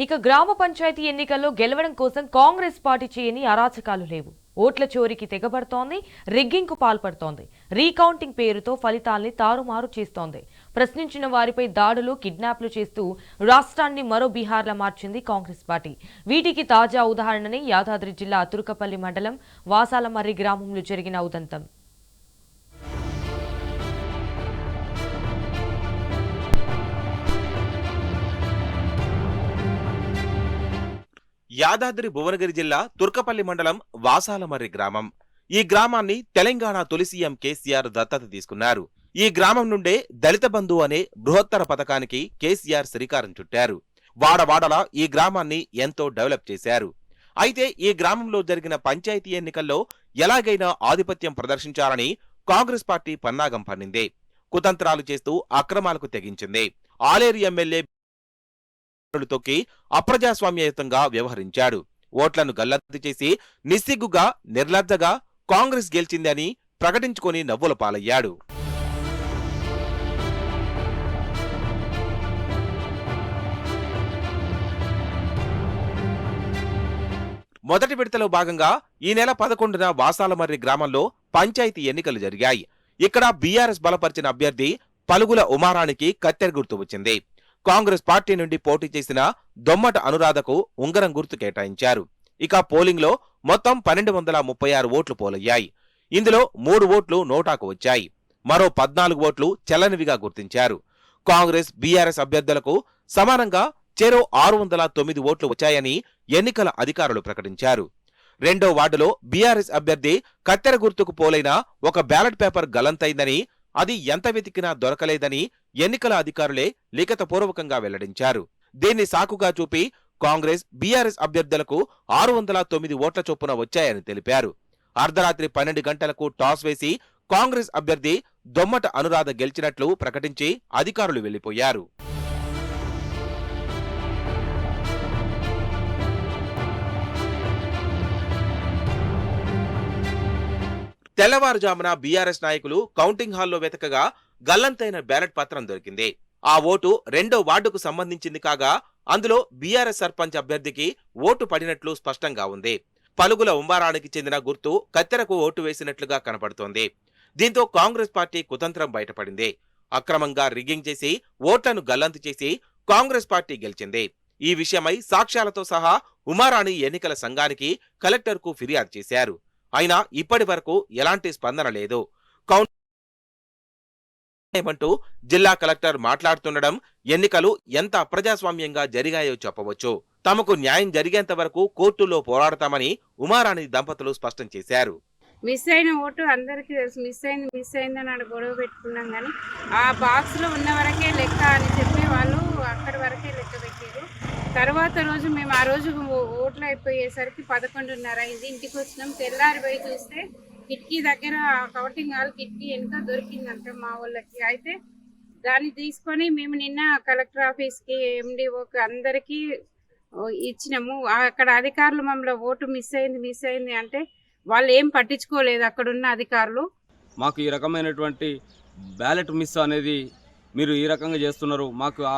ఇక గ్రామ పంచాయతీ ఎన్నికల్లో గెలవడం కోసం కాంగ్రెస్ పార్టీ చేయని అరాచకాలు లేవు. ఓట్ల చోరీకి తెగబడుతోంది, రిగ్గింగ్కు పాల్పడుతోంది, రీకౌంటింగ్ పేరుతో ఫలితాల్ని తారుమారు చేస్తోంది. ప్రశ్నించిన వారిపై దాడులు, కిడ్నాప్లు చేస్తూ రాష్ట్రాన్ని మరో బీహార్లా మార్చింది కాంగ్రెస్ పార్టీ. వీటికి తాజా ఉదాహరణని యాదాద్రి జిల్లా తుర్కపల్లి మండలం వాసాలమర్రి గ్రామంలో జరిగిన ఉదంతం. యాదాద్రి భువనగిరి జిల్లా తుర్కపల్లి మండలం వాసాలమర్రి గ్రామం. ఈ గ్రామాన్ని తెలంగాణ తొలి సీఎం కేసీఆర్ దత్తత తీసుకున్నారు. ఈ గ్రామం నుండే దళిత బంధు అనే బృహత్తర పథకానికి కేసీఆర్ శ్రీకారం చుట్టారు. వాడవాడలా ఈ గ్రామాన్ని ఎంతో డెవలప్ చేశారు. అయితే ఈ గ్రామంలో జరిగిన పంచాయతీ ఎన్నికల్లో ఎలాగైనా ఆధిపత్యం ప్రదర్శించాలని కాంగ్రెస్ పార్టీ పన్నాగం పన్నింది. కుతంత్రాలు చేస్తూ అక్రమాలకు తెగించింది. ఆలేరు ఎమ్మెల్యే తొక్కి అప్రజాస్వామ్యయుతంగా వ్యవహరించాడు. ఓట్లను గల్లంతు చేసి నిస్సిగ్గుగా, నిర్లజ్జగా కాంగ్రెస్ గెలిచిందని ప్రకటించుకొని నవ్వుల పాలయ్యాడు. మొదటి విడతలో భాగంగా ఈ నెల 11న వాసాలమర్రి గ్రామంలో పంచాయతీ ఎన్నికలు జరిగాయి. ఇక్కడ బీఆర్ఎస్ బలపరిచిన అభ్యర్థి పలుగుల ఉమారానికి కత్తెర గుర్తు వచ్చింది. కాంగ్రెస్ పార్టీ నుండి పోటీ చేసిన దొమ్మట అనురాధకు ఉంగరం గుర్తు కేటాయించారు. ఇక పోలింగ్లో మొత్తం 1236 ఓట్లు పోలయ్యాయి. ఇందులో 3 ఓట్లు నోటాకు వచ్చాయి. మరో 14 ఓట్లు చెల్లనివిగా గుర్తించారు. కాంగ్రెస్, బీఆర్ఎస్ అభ్యర్థులకు సమానంగా చెరో 609 ఓట్లు వచ్చాయని ఎన్నికల అధికారులు ప్రకటించారు. రెండో వార్డులో బీఆర్ఎస్ అభ్యర్థి కత్తెర గుర్తుకు పోలైన ఒక బ్యాలెట్ పేపర్ గల్లంతైందని, అది ఎంత వెతికినా దొరకలేదని ఎన్నికల అధికారులే లిఖితపూర్వకంగా వెల్లడించారు. దీన్ని సాకుగా చూపి కాంగ్రెస్, బీఆర్ఎస్ అభ్యర్థులకు 609 ఓట్ల చొప్పున వచ్చాయని తెలిపారు. అర్ధరాత్రి 12 గంటలకు టాస్ వేసి కాంగ్రెస్ అభ్యర్థి దొమ్మట అనురాధ గెలిచినట్లు ప్రకటించి అధికారులు వెళ్లిపోయారు. తెల్లవారుజామున బీఆర్ఎస్ నాయకులు కౌంటింగ్ హాల్లో వెతకగా గల్లంతైన బ్యాలెట్ పత్రం దొరికింది. ఆ ఓటు రెండో వార్డుకు సంబంధించింది కాగా అందులో బీఆర్ఎస్ సర్పంచ్ అభ్యర్థికి ఓటు పడినట్లు స్పష్టంగా ఉంది. పలుగుల ఉంబారానికి చెందిన గుర్తు కత్తెరకు ఓటు వేసినట్లుగా కనపడుతోంది. దీంతో కాంగ్రెస్ పార్టీ కుతంత్రం బయటపడింది. అక్రమంగా రిగ్గింగ్ చేసి ఓట్లను గల్లంతు చేసి కాంగ్రెస్ పార్టీ గెలిచింది. ఈ విషయమై సాక్ష్యాలతో సహా ఉమారాణి ఎన్నికల సంఘానికి, కలెక్టర్కు ఫిర్యాదు చేశారు. అయినా ఇప్పటి వరకు ఎలాంటి స్పందన లేదు. ఏమంటూ జిల్లా కలెక్టర్ మాట్లాడుతుండడం ఎన్నికలు ఎంత అప్రజాస్వామ్యంగా జరిగాయో చెప్పవచ్చు. తమకు న్యాయం జరిగేంత వరకు కోర్టులో పోరాడతామని ఉమారాణి దంపతులు స్పష్టం చేశారు. మిస్ అయిన ఓటు అందరికీ తెలుసు. మిస్ అయిందని అక్కడ గొడవ పెట్టుకున్నాం, కానీ ఆ బాక్స్ లో ఉన్న వరకే లెక్క అని చెప్పి వాళ్ళు అక్కడి వరకే లెక్క పెట్టారు. తర్వాత రోజు మేము ఆ రోజు ఓట్లు అయిపోయేసరికి 11:30 అయింది. ఇంటికి వచ్చినాం. తెల్లారిపోయి చూస్తే కిటికీ దగ్గర కౌంటింగ్ హాల్ కిటికీ వెనుక దొరికిందంట మా వాళ్ళకి. అయితే దాన్ని తీసుకొని మేము నిన్న కలెక్టర్ ఆఫీస్కి, ఎండిఓకి అందరికీ ఇచ్చినాము. అక్కడ అధికారులు మమ్మల్ని ఓటు మిస్ అయింది అంటే వాళ్ళు ఏం పట్టించుకోలేదు అక్కడున్న అధికారులు. మాకు ఈ రకమైనటువంటి బ్యాలెట్ మిస్ అనేది మీరు ఈ రకంగా చేస్తున్నారు, మాకు ఆ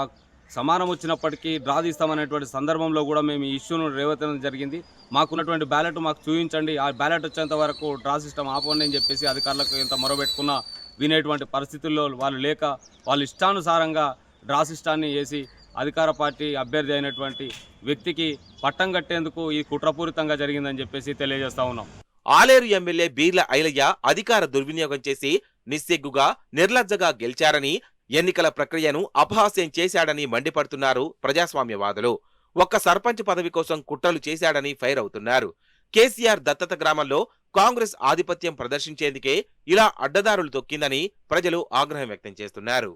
సమానం వచ్చినప్పటికీ డ్రా తీస్తామనేటువంటి సందర్భంలో కూడా మేము ఈ ఇష్యూను రేవతడం జరిగింది. మాకున్నటువంటి బ్యాలెట్ మాకు చూపించండి, ఆ బ్యాలెట్ వచ్చేంత వరకు డ్రా సిస్టమ్ ఆపండి అని చెప్పేసి అధికారులకు ఎంత మొరబెట్టుకున్నా వినేటువంటి పరిస్థితుల్లో వాళ్ళు లేక వాళ్ళు ఇష్టానుసారంగా డ్రా సిస్టాన్ని వేసి అధికార పార్టీ అభ్యర్థి అయినటువంటి వ్యక్తికి పట్టం కట్టేందుకు ఈ కుట్రపూరితంగా జరిగిందని చెప్పేసి తెలియజేస్తా ఉన్నాం. ఆలేరు ఎమ్మెల్యే బీర్ల ఐలయ్య అధికార దుర్వినియోగం చేసి నిస్సిగ్గుగా, నిర్లజ్జగా గెలిచారని, ఎన్నికల ప్రక్రియను అపహాస్యం చేశాడని మండిపడుతున్నారు ప్రజాస్వామ్యవాదులు. ఒక్క సర్పంచ్ పదవి కోసం కుట్రలు చేశాడని ఫైర్ అవుతున్నారు. కేసీఆర్ దత్తత గ్రామంలో కాంగ్రెస్ ఆధిపత్యం ప్రదర్శించేందుకే ఇలా అడ్డదారులు తొక్కిందని ప్రజలు ఆగ్రహం వ్యక్తం చేస్తున్నారు.